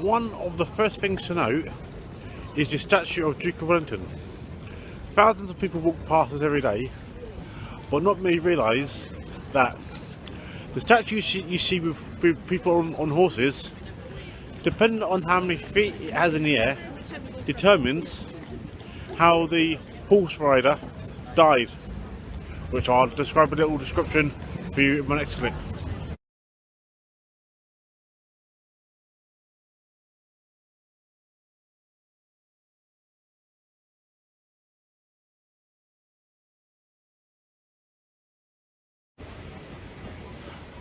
One of the first things to note is the statue of Duke of Wellington. Thousands of people walk past us every day, but not many realise that the statue you see with people on horses, depending on how many feet it has in the air, determines how the horse rider died, which I'll describe a little description for you in my next clip.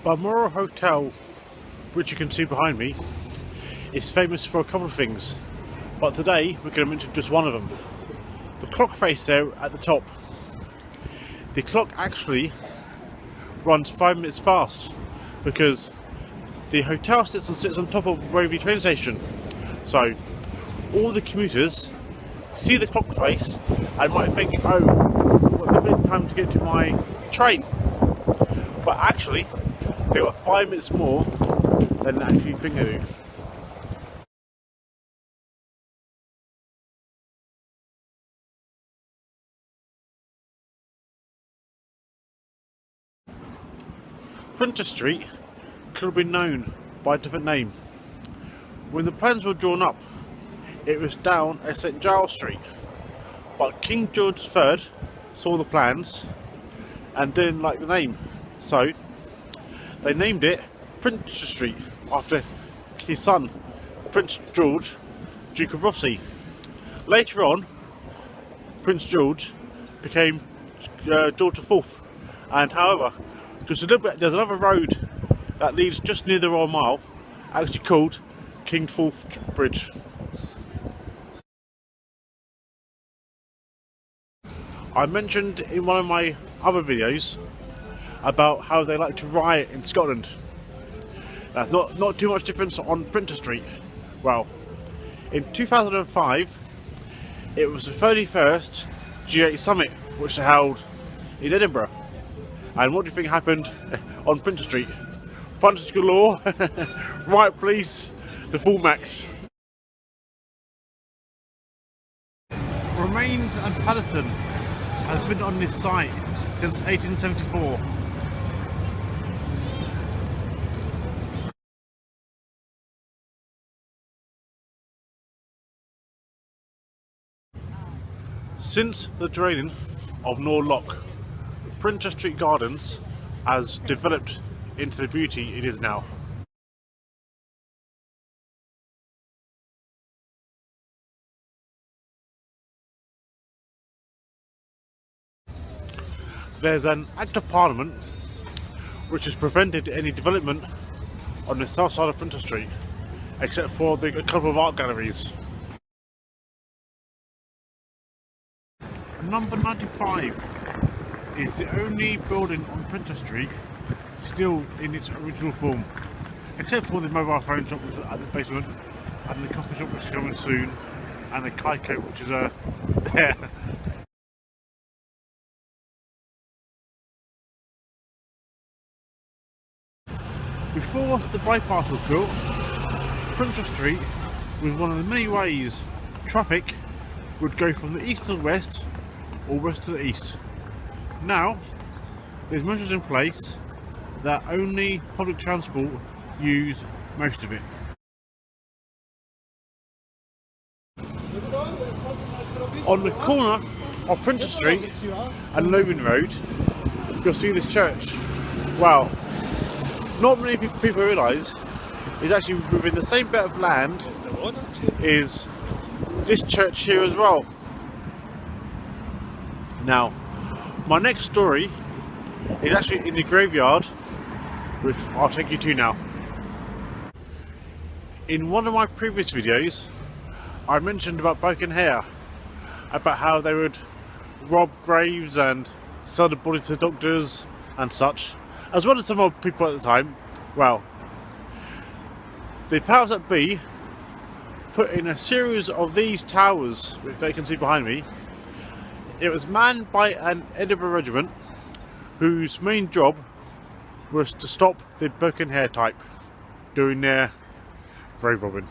Balmoral Hotel, which you can see behind me, is famous for a couple of things, but today we're going to mention just one of them. The clock face there at the top. The clock actually runs 5 minutes fast because the hotel sits on top of Waverley train station. So all the commuters see the clock face and might think, oh, what a bit time to get to my train. But actually, they got 5 minutes more than they actually think they do. Printer Street could have been known by a different name. When the plans were drawn up, it was down at St Giles Street, but King George III saw the plans and didn't like the name, so they named it Printer Street after his son, Prince George, Duke of Rothesay. Later on, Prince George became George IV, and however, just a little bit, there's another road that leads just near the Royal Mile, actually called King Forth Bridge. I mentioned in one of my other videos about how they like to riot in Scotland. That's not too much difference on Printer Street. Well, in 2005, it was the 31st G8 Summit, which they held in Edinburgh. And what do you think happened on Printer Street? Punches galore, riot police, the full max. Remains and Paddison has been on this site since 1874. Since the draining of Nor Loch, Printer Street Gardens has developed into the beauty it is now. There's an Act of Parliament which has prevented any development on the south side of Printer Street, except for a couple of art galleries. Number 95 is the only building on Printer Street still in its original form, except for the mobile phone shop which is at the basement, and the coffee shop which is coming soon, and the Kaiko which is there. Before the bypass was built, Printer Street was one of the many ways traffic would go from the east to the west or west to the east. Now, there's measures in place that only public transport use most of it. On the corner of Printer Street and Logan Road, you'll see this church. Wow, not many people realise is actually within the same bit of land is this church here as well. Now, my next story is actually in the graveyard, which I'll take you to now. In one of my previous videos, I mentioned about Birkenhead, about how they would rob graves and sell the body to doctors and such, as well as some other people at the time. Well, the powers that be put in a series of these towers, which they can see behind me. It was manned by an Edinburgh regiment whose main job was to stop the Birkenhead type doing their grave robbing.